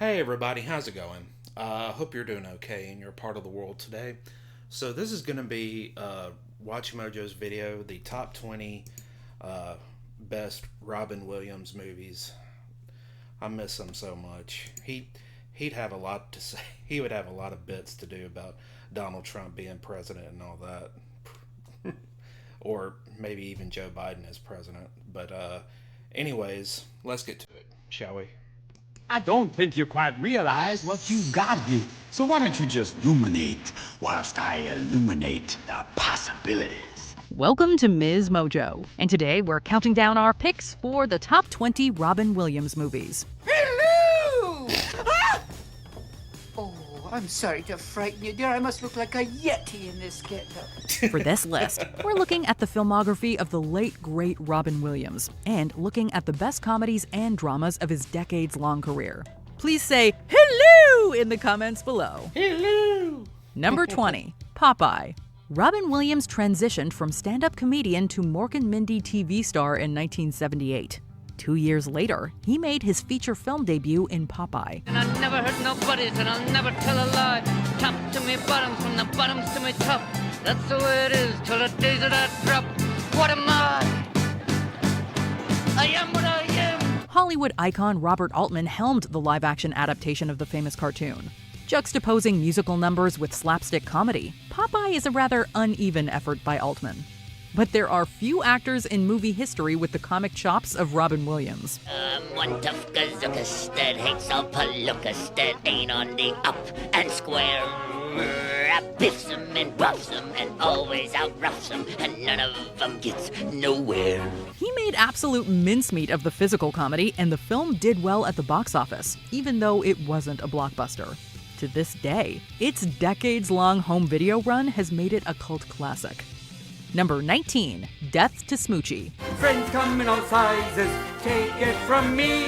Hey everybody, how's it going? Hope you're doing okay in your part of the world today. So this is going to be watchmojo's video, the top 20 best Robin Williams movies. I miss him so much. He'd have a lot to say. He would have a lot of bits to do about Donald Trump being president and all that. Or maybe even Joe Biden as president. But anyways, let's get to it, shall we? I don't think you quite realize what you've got here. So why don't you just ruminate whilst I illuminate the possibilities? Welcome to Ms. Mojo, and today we're counting down our picks for the top 20 Robin Williams movies. Hello! Ah! Oh, I'm sorry to frighten you, dear. I must look like a yeti in this getup. For this list, we're looking at the filmography of the late, great Robin Williams, and looking at the best comedies and dramas of his decades-long career. Please say hello in the comments below. Hello! Number 20, Popeye. Robin Williams transitioned from stand-up comedian to Mork and Mindy TV star in 1978. 2 years later, he made his feature film debut in Popeye. And I never hurt nobody's, and I'll never tell a lie. Top to me bottoms, from the bottoms to me top. That's the way it is till the days that I drop. What am I? I am what I am. Hollywood icon Robert Altman helmed the live-action adaptation of the famous cartoon. Juxtaposing musical numbers with slapstick comedy, Popeye is a rather uneven effort by Altman. But there are few actors in movie history with the comic chops of Robin Williams. One tough gazookas that hates all palookas that ain't on the up and square. Biffs 'em and buffs 'em and always outroughs 'em, and none of 'em gets nowhere. He made absolute mincemeat of the physical comedy, and the film did well at the box office, even though it wasn't a blockbuster. To this day, its decades-long home video run has made it a cult classic. Number 19, Death to Smoochie. Friends come in all sizes, take it from me.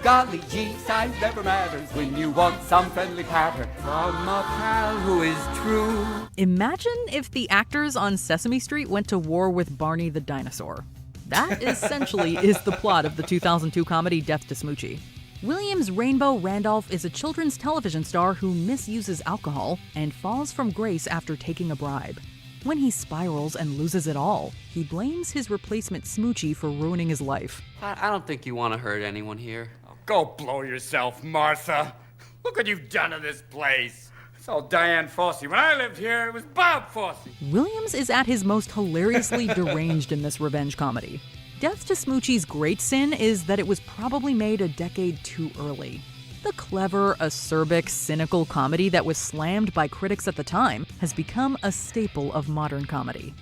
Golly gee, size never matters when you want some friendly patter from a pal who is true. Imagine if the actors on Sesame Street went to war with Barney the dinosaur. That essentially is the plot of the 2002 comedy Death to Smoochie. Williams Rainbow Randolph is a children's television star who misuses alcohol and falls from grace after taking a bribe. When he spirals and loses it all, he blames his replacement Smoochie for ruining his life. I don't think you want to hurt anyone here. Go blow yourself, Martha. Look what you've done to this place. It's all Diane Fossey. When I lived here, it was Bob Fosse. Williams is at his most hilariously deranged in this revenge comedy. Death to Smoochie's great sin is that it was probably made a decade too early. The clever, acerbic, cynical comedy that was slammed by critics at the time has become a staple of modern comedy.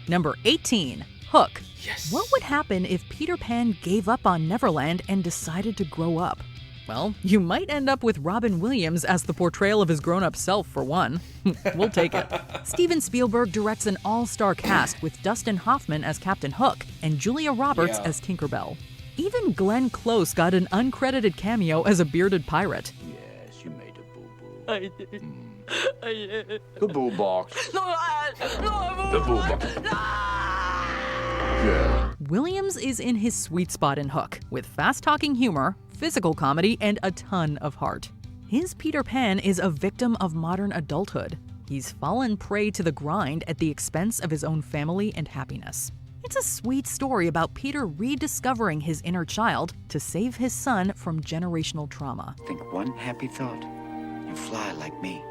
Number 18, Hook. Yes. What would happen if Peter Pan gave up on Neverland and decided to grow up? Well, you might end up with Robin Williams as the portrayal of his grown-up self, for one. We'll take it. Steven Spielberg directs an all-star cast with Dustin Hoffman as Captain Hook and Julia Roberts as Tinkerbell. Even Glenn Close got an uncredited cameo as a bearded pirate. Yes, you made a boo-boo. I did. I did. The boo box. No, The boo box. Yeah. Williams is in his sweet spot in Hook, with fast-talking humor, physical comedy, and a ton of heart. His Peter Pan is a victim of modern adulthood. He's fallen prey to the grind at the expense of his own family and happiness. It's a sweet story about Peter rediscovering his inner child to save his son from generational trauma. Think one happy thought. You fly like me.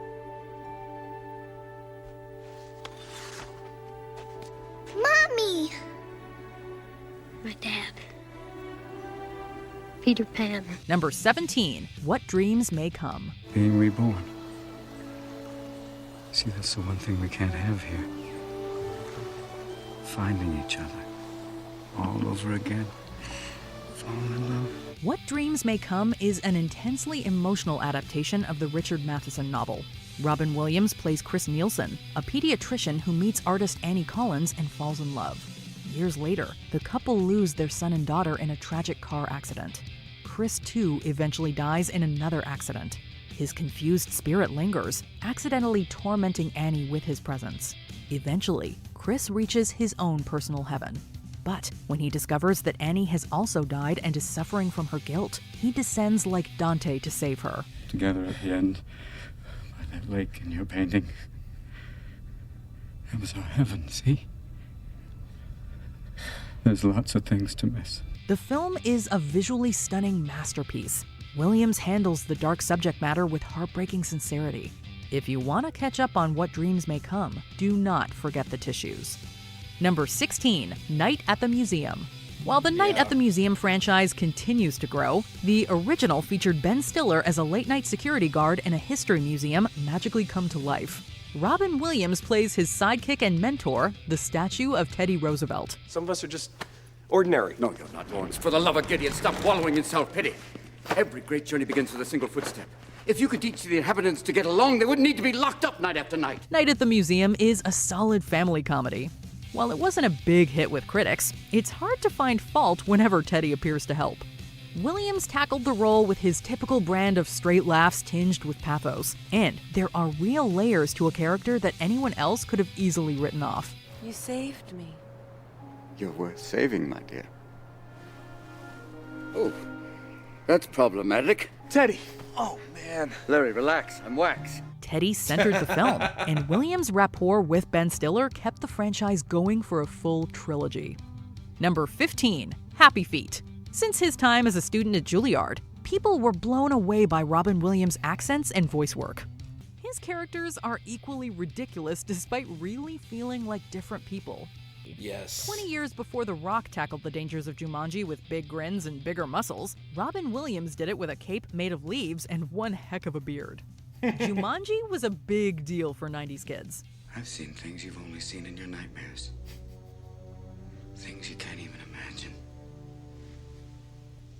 Mommy! My dad. Peter Pan. Number 17, What Dreams May Come. Being reborn. See, that's the one thing we can't have here. Finding each other. All over again. Falling in love. What Dreams May Come is an intensely emotional adaptation of the Richard Matheson novel. Robin Williams plays Chris Nielsen, a pediatrician who meets artist Annie Collins and falls in love. Years later, the couple lose their son and daughter in a tragic car accident. Chris, too, eventually dies in another accident. His confused spirit lingers, accidentally tormenting Annie with his presence. Eventually, Chris reaches his own personal heaven. But when he discovers that Annie has also died and is suffering from her guilt, he descends like Dante to save her. Together at the end, by that lake in your painting. It was our heaven, see? There's lots of things to miss. The film is a visually stunning masterpiece. Williams handles the dark subject matter with heartbreaking sincerity. If you want to catch up on what dreams may come, do not forget the tissues. Number 16, Night at the Museum. While the Night at the Museum franchise continues to grow, the original featured Ben Stiller as a late-night security guard in a history museum magically come to life. Robin Williams plays his sidekick and mentor, the statue of Teddy Roosevelt. Some of us are just ordinary. No, you're not, Lawrence. For the love of Gideon, stop wallowing in self-pity. Every great journey begins with a single footstep. If you could teach the inhabitants to get along, they wouldn't need to be locked up night after night. Night at the Museum is a solid family comedy. While it wasn't a big hit with critics, it's hard to find fault whenever Teddy appears to help. Williams tackled the role with his typical brand of straight laughs tinged with pathos, and there are real layers to a character that anyone else could have easily written off. You saved me. You're worth saving, my dear. Oh, that's problematic. Teddy! Oh, man. Larry, relax. I'm wax. Teddy centered the film, and Williams' rapport with Ben Stiller kept the franchise going for a full trilogy. Number 15, Happy Feet. Since his time as a student at Juilliard, people were blown away by Robin Williams' accents and voice work. His characters are equally ridiculous despite really feeling like different people. Yes. 20 years before The Rock tackled the dangers of Jumanji with big grins and bigger muscles, Robin Williams did it with a cape made of leaves and one heck of a beard. Jumanji was a big deal for 90s kids. I've seen things you've only seen in your nightmares. Things you can't even imagine.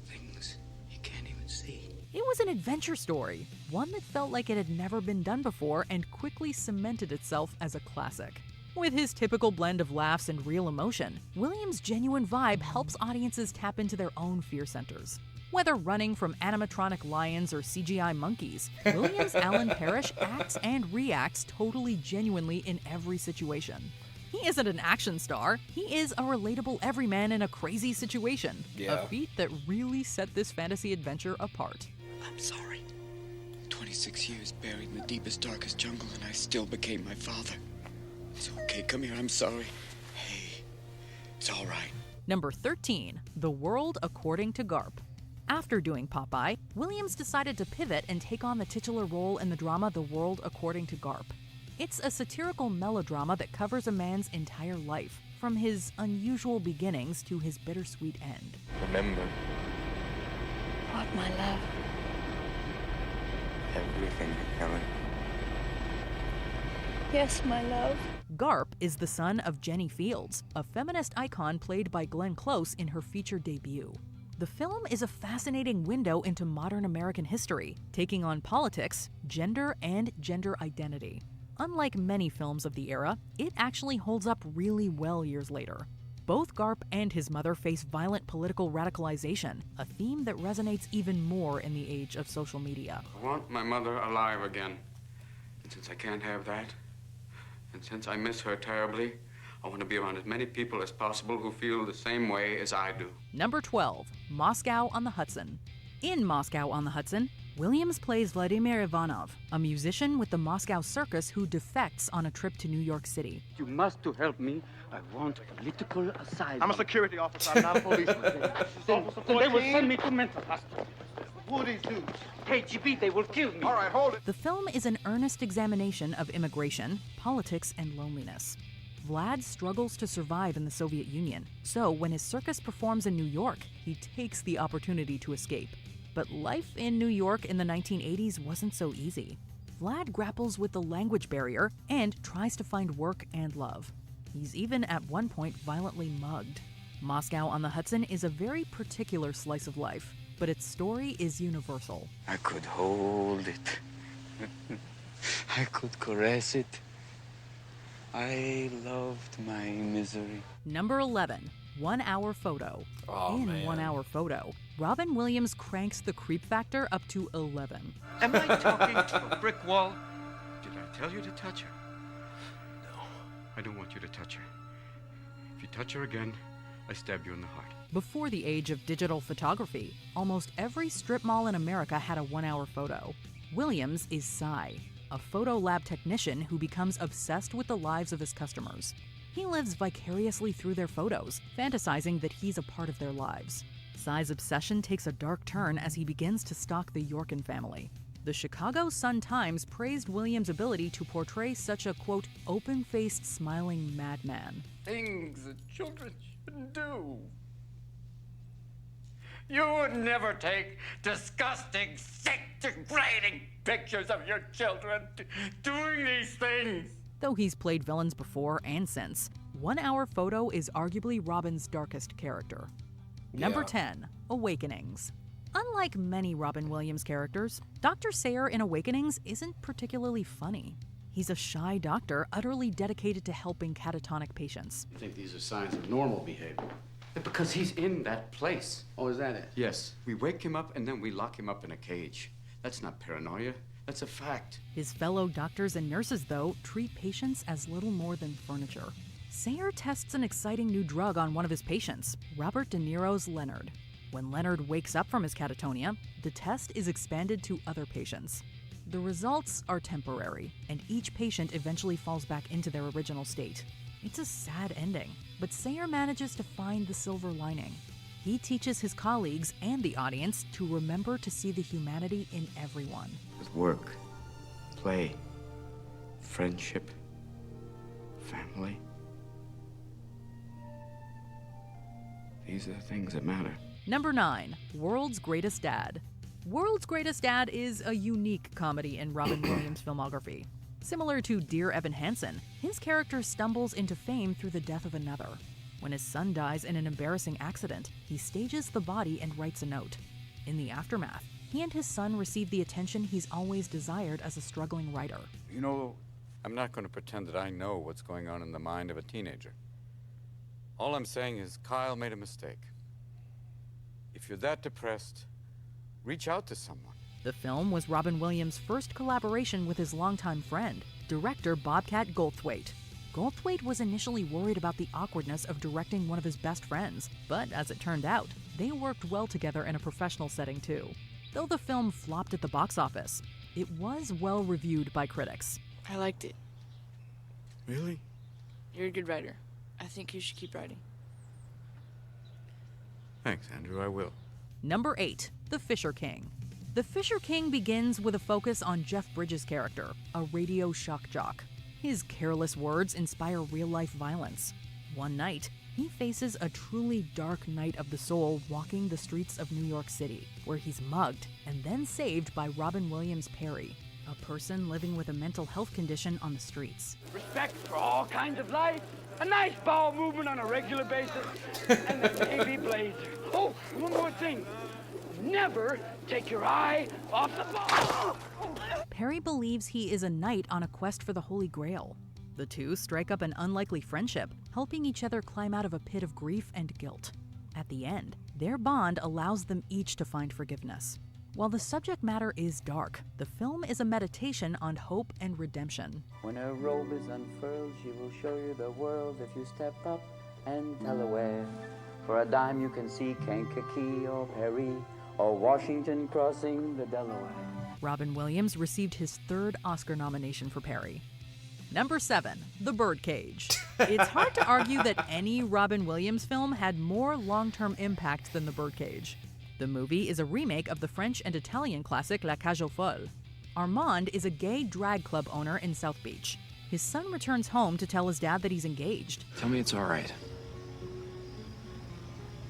Things you can't even see. It was an adventure story, one that felt like it had never been done before and quickly cemented itself as a classic. With his typical blend of laughs and real emotion, Williams' genuine vibe helps audiences tap into their own fear centers. Whether running from animatronic lions or CGI monkeys, Williams' Alan Parrish acts and reacts totally genuinely in every situation. He isn't an action star, he is a relatable everyman in a crazy situation, a feat that really set this fantasy adventure apart. I'm sorry. 26 years buried in the deepest, darkest jungle, and I still became my father. It's okay, come here, I'm sorry. Hey, it's all right. Number 13, The World According to Garp. After doing Popeye, Williams decided to pivot and take on the titular role in the drama The World According to Garp. It's a satirical melodrama that covers a man's entire life, from his unusual beginnings to his bittersweet end. Remember, What, my love? Everything, Helen. Yes, my love. Garp is the son of Jenny Fields, a feminist icon played by Glenn Close in her feature debut. The film is a fascinating window into modern American history, taking on politics, gender, and gender identity. Unlike many films of the era, it actually holds up really well years later. Both Garp and his mother face violent political radicalization, a theme that resonates even more in the age of social media. I want my mother alive again. And since I can't have that, and since I miss her terribly, I want to be around as many people as possible who feel the same way as I do. Number 12, Moscow on the Hudson. In Moscow on the Hudson, Williams plays Vladimir Ivanov, a musician with the Moscow Circus who defects on a trip to New York City. You must to help me. I want political asylum. I'm a security officer, I'm not a policeman. Then they will send me to mental hospital. Who are these dudes? KGB, they will kill me. All right, hold it. The film is an earnest examination of immigration, politics, and loneliness. Vlad struggles to survive in the Soviet Union, so when his circus performs in New York, he takes the opportunity to escape. But life in New York in the 1980s wasn't so easy. Vlad grapples with the language barrier and tries to find work and love. He's even at one point violently mugged. Moscow on the Hudson is a very particular slice of life, but its story is universal. I could hold it. I could caress it. I loved my misery. Number 11, 1 Hour Photo. In 1 Hour Photo, Robin Williams cranks the creep factor up to 11. Am I talking to a brick wall? Did I tell you to touch her? No. I don't want you to touch her. If you touch her again, I stabbed you in the heart. Before the age of digital photography, almost every strip mall in America had a 1-hour photo. Williams is Cy, a photo lab technician who becomes obsessed with the lives of his customers. He lives vicariously through their photos, fantasizing that he's a part of their lives. Cy's obsession takes a dark turn as he begins to stalk the Yorkin family. The Chicago Sun-Times praised Williams' ability to portray such a, quote, open-faced, smiling madman. Things that children shouldn't do. You would never take disgusting, sick, degrading pictures of your children doing these things. Though he's played villains before and since, 1-Hour Photo is arguably Robin's darkest character. Number 10, Awakenings. Unlike many Robin Williams characters, Dr. Sayer in Awakenings isn't particularly funny. He's a shy doctor utterly dedicated to helping catatonic patients. I think these are signs of normal behavior. Because he's in that place. Oh, is that it? Yes. We wake him up and then we lock him up in a cage. That's not paranoia. That's a fact. His fellow doctors and nurses, though, treat patients as little more than furniture. Sayer tests an exciting new drug on one of his patients, Robert De Niro's Leonard. When Leonard wakes up from his catatonia, the test is expanded to other patients. The results are temporary, and each patient eventually falls back into their original state. It's a sad ending, but Sayer manages to find the silver lining. He teaches his colleagues and the audience to remember to see the humanity in everyone. With work, play, friendship, family. These are the things that matter. Number 9, World's Greatest Dad. World's Greatest Dad is a unique comedy in Robin Williams' filmography. Similar to Dear Evan Hansen, his character stumbles into fame through the death of another. When his son dies in an embarrassing accident, he stages the body and writes a note. In the aftermath, he and his son receive the attention he's always desired as a struggling writer. You know, I'm not going to pretend that I know what's going on in the mind of a teenager. All I'm saying is Kyle made a mistake. If you're that depressed, reach out to someone. The film was Robin Williams' first collaboration with his longtime friend, director Bobcat Goldthwait. Goldthwait was initially worried about the awkwardness of directing one of his best friends, but as it turned out, they worked well together in a professional setting too. Though the film flopped at the box office, it was well reviewed by critics. I liked it. Really? You're a good writer. I think you should keep writing. Thanks, Andrew, I will. Number 8, The Fisher King. The Fisher King begins with a focus on Jeff Bridges' character, a radio shock jock. His careless words inspire real-life violence. One night, he faces a truly dark night of the soul walking the streets of New York City, where he's mugged and then saved by Robin Williams Perry, a person living with a mental health condition on the streets. Respect for all kinds of life, a nice bowel movement on a regular basis, and the Navy blazer. Oh, one more thing. Never take your eye off the ball. Perry believes he is a knight on a quest for the Holy Grail. The two strike up an unlikely friendship, helping each other climb out of a pit of grief and guilt. At the end, their bond allows them each to find forgiveness. While the subject matter is dark, the film is a meditation on hope and redemption. When her robe is unfurled, she will show you the world if you step up and tell her where. For a dime you can see Kankakee or Perry or Washington crossing the Delaware. Robin Williams received his 3rd Oscar nomination for Perry. Number 7, The Birdcage. It's hard to argue that any Robin Williams film had more long-term impact than The Birdcage. The movie is a remake of the French and Italian classic La Cage aux Folles. Armand is a gay drag club owner in South Beach. His son returns home to tell his dad that he's engaged. Tell me it's all right.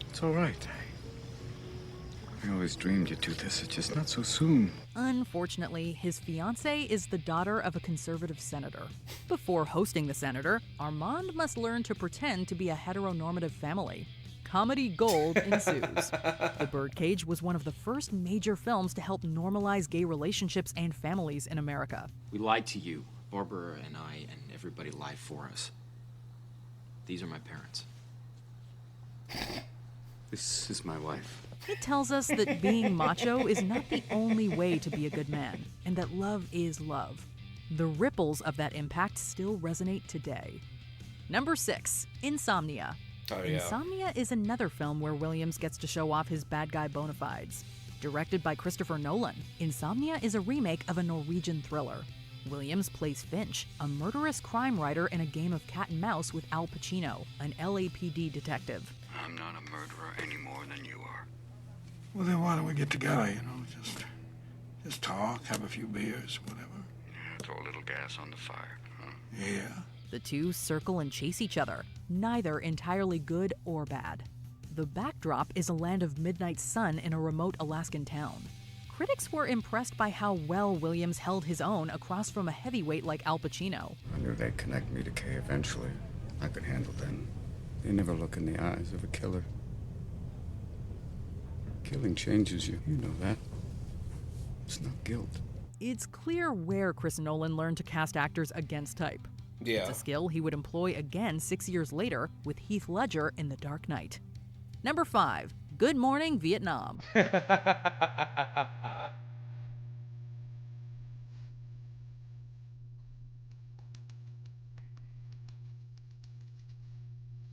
It's all right. I always dreamed you'd do this, it's just not so soon. Unfortunately, his fiancée is the daughter of a conservative senator. Before hosting the senator, Armand must learn to pretend to be a heteronormative family. Comedy gold ensues. The Birdcage was one of the first major films to help normalize gay relationships and families in America. We lied to you. Barbara and I and everybody lied for us. These are my parents. This is my wife. It tells us that being macho is not the only way to be a good man, and that love is love. The ripples of that impact still resonate today. Number 6, Insomnia. Oh, yeah. Insomnia is another film where Williams gets to show off his bad guy bona fides. Directed by Christopher Nolan, Insomnia is a remake of a Norwegian thriller. Williams plays Finch, a murderous crime writer in a game of cat and mouse with Al Pacino, an LAPD detective. I'm not a murderer any more than you are. Well, then why don't we get together, just talk, have a few beers, whatever. Yeah, throw a little gas on the fire, huh? Yeah. The two circle and chase each other, neither entirely good or bad. The backdrop is a land of midnight sun in a remote Alaskan town. Critics were impressed by how well Williams held his own across from a heavyweight like Al Pacino. I knew they'd connect me to Kay eventually. I could handle them. They never look in the eyes of a killer. Killing changes you. You know that. It's not guilt. It's clear where Chris Nolan learned to cast actors against type. Yeah. It's a skill he would employ again 6 years later with Heath Ledger in The Dark Knight. Number 5, Good Morning Vietnam.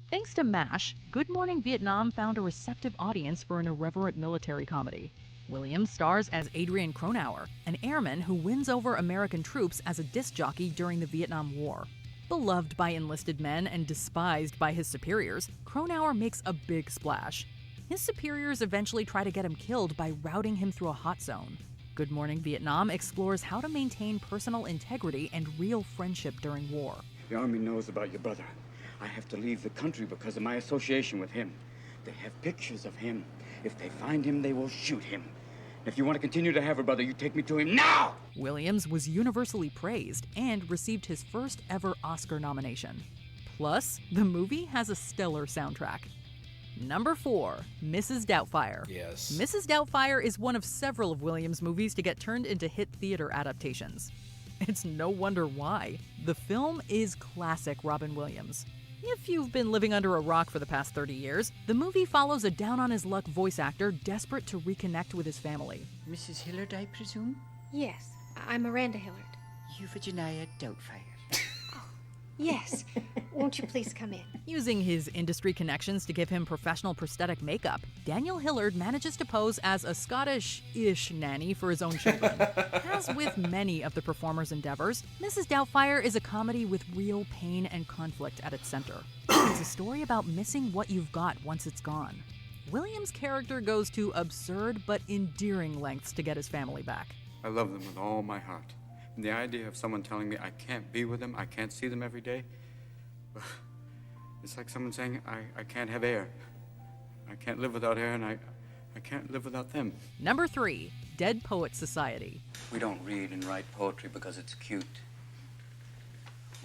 Thanks to MASH, Good Morning Vietnam found a receptive audience for an irreverent military comedy. Williams stars as Adrian Cronauer, an airman who wins over American troops as a disc jockey during the Vietnam War. Beloved by enlisted men and despised by his superiors, Cronauer makes a big splash. His superiors eventually try to get him killed by routing him through a hot zone. Good Morning Vietnam explores how to maintain personal integrity and real friendship during war. The Army knows about your brother. I have to leave the country because of my association with him. They have pictures of him. If they find him, they will shoot him. If you want to continue to have a brother, you take me to him now! Williams was universally praised and received his first ever Oscar nomination. Plus, the movie has a stellar soundtrack. Number 4, Mrs. Doubtfire. Yes. Mrs. Doubtfire is one of several of Williams' movies to get turned into hit theater adaptations. It's no wonder why. The film is classic Robin Williams. If you've been living under a rock for the past 30 years, the movie follows a down-on-his-luck voice actor desperate to reconnect with his family. Mrs. Hillard, I presume? Yes, I'm Miranda Hillard. Euphigenia Doubtfire. Yes. Won't you please come in? Using his industry connections to give him professional prosthetic makeup, Daniel Hillard manages to pose as a Scottish-ish nanny for his own children. As with many of the performer's endeavors, Mrs. Doubtfire is a comedy with real pain and conflict at its center. It's a story about missing what you've got once it's gone. Williams' character goes to absurd but endearing lengths to get his family back. I love them with all my heart. And the idea of someone telling me I can't be with them, I can't see them every day, it's like someone saying I can't have air. I can't live without air, and I can't live without them. Number 3, Dead Poets Society. We don't read and write poetry because it's cute.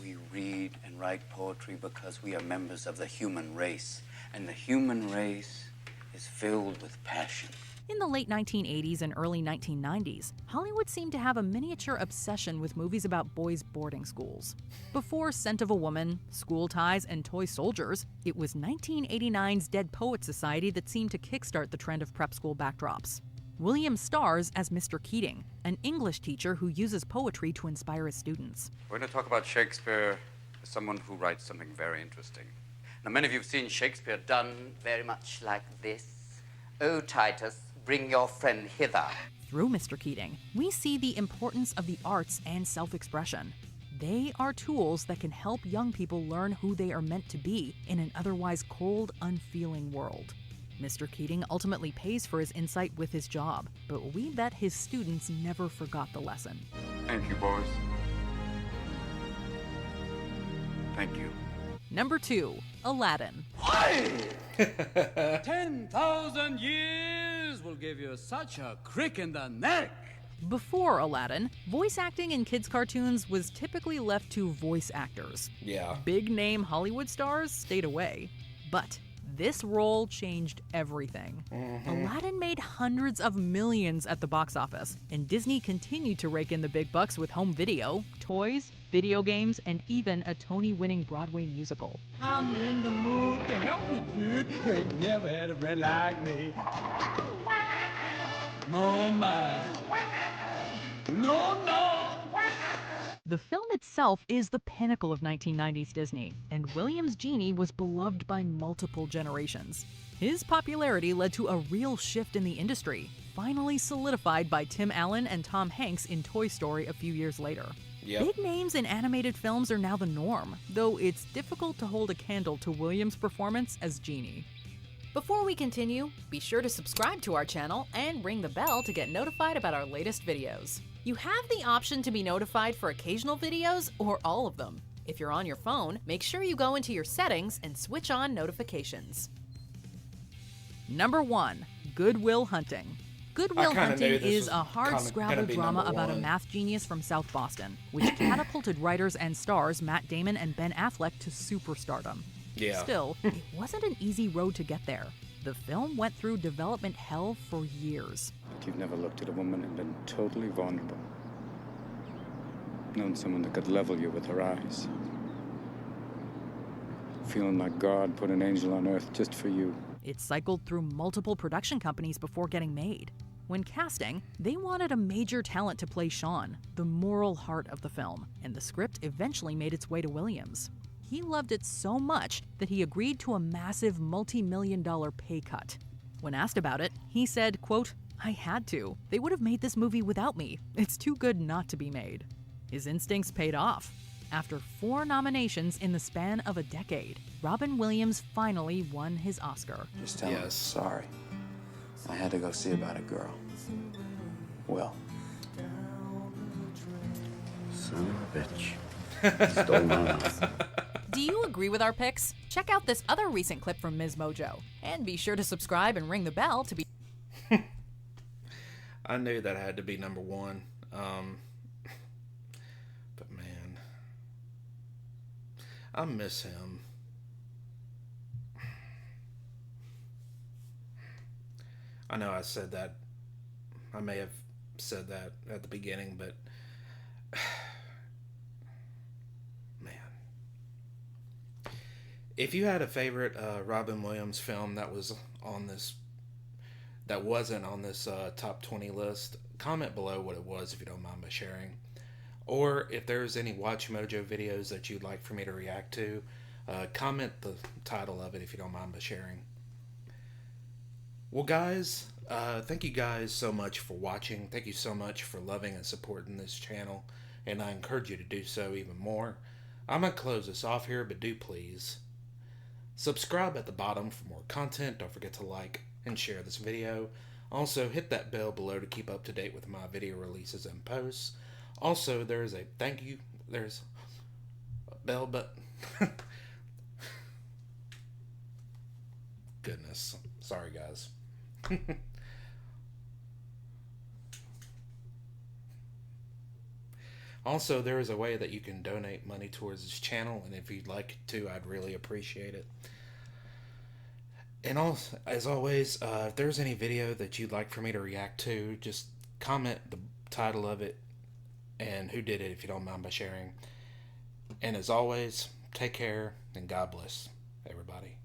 We read and write poetry because we are members of the human race, and the human race is filled with passion. In the late 1980s and early 1990s, Hollywood seemed to have a miniature obsession with movies about boys' boarding schools. Before Scent of a Woman, School Ties, and Toy Soldiers, it was 1989's Dead Poets Society that seemed to kickstart the trend of prep school backdrops. Williams stars as Mr. Keating, an English teacher who uses poetry to inspire his students. We're going to talk about Shakespeare as someone who writes something very interesting. Now, many of you have seen Shakespeare Done very much like this. O Titus, bring your friend hither. Through Mr. Keating, we see the importance of the arts and self-expression. They are tools that can help young people learn who they are meant to be in an otherwise cold, unfeeling world. Mr. Keating ultimately pays for his insight with his job, but we bet his students never forgot the lesson. Thank you, boys. Thank you. Number 2, Aladdin. 10,000 years will give you such a crick in the neck. Before Aladdin, voice acting in kids' cartoons was typically left to voice actors. Yeah. Big-name Hollywood stars stayed away. But this role changed everything. Aladdin made hundreds of millions at the box office, and Disney continued to rake in the big bucks with home video, toys, video games, and even a Tony-winning Broadway musical. I'm in the mood to help you, dude. You ain't never had a friend like me. No, my. No, no. The film itself is the pinnacle of 1990s Disney, and Williams' Genie was beloved by multiple generations. His popularity led to a real shift in the industry, finally solidified by Tim Allen and Tom Hanks in Toy Story a few years later. Yep. Big names in animated films are now the norm, though it's difficult to hold a candle to Williams' performance as Genie. Before we continue, be sure to subscribe to our channel and ring the bell to get notified about our latest videos. You have the option to be notified for occasional videos or all of them. If you're on your phone, make sure you go into your settings and switch on notifications. Number 1. Good Will Hunting. Good Will Hunting is a hard-scrabble drama about a math genius from South Boston, which catapulted writers and stars Matt Damon and Ben Affleck to superstardom. Yeah. Still, it wasn't an easy road to get there. The film went through development hell for years. You've never looked at a woman and been totally vulnerable. Known someone that could level you with her eyes. Feeling like God put an angel on earth just for you. It cycled through multiple production companies before getting made. When casting, they wanted a major talent to play Sean, the moral heart of the film, and the script eventually made its way to Williams. He loved it so much that he agreed to a massive multi-million-dollar pay cut. When asked about it, he said, quote, "I had to. They would have made this movie without me. It's too good not to be made." His instincts paid off. After 4 nominations in the span of a decade, Robin Williams finally won his Oscar. Just tell him sorry. I had to go see about a girl. Will. Son of a bitch. Stole my house. Do you agree with our picks? Check out this other recent clip from Ms. Mojo. And be sure to subscribe and ring the bell to be... I knew that had to be number 1. But man, I miss him. I know I said that. I may have said that at the beginning, but man. If you had a favorite Robin Williams film that was on this, that wasn't on this top 20 list, comment below what it was if you don't mind by sharing. Or if there's any Watch Mojo videos that you'd like for me to react to, comment the title of it if you don't mind by sharing. Well guys, thank you guys so much for watching. Thank you so much for loving and supporting this channel, and I encourage you to do so even more. I'm going to close this off here, but do please subscribe at the bottom for more content. Don't forget to like and share this video. Also, hit that bell below to keep up to date with my video releases and posts. Also, there's a there's a bell button. Goodness. Sorry, guys. Also, there is a way that you can donate money towards this channel, and if you'd like to, I'd really appreciate it. And also, as always, if there's any video that you'd like for me to react to, just comment the title of it and who did it if you don't mind by sharing. And as always, take care and God bless everybody.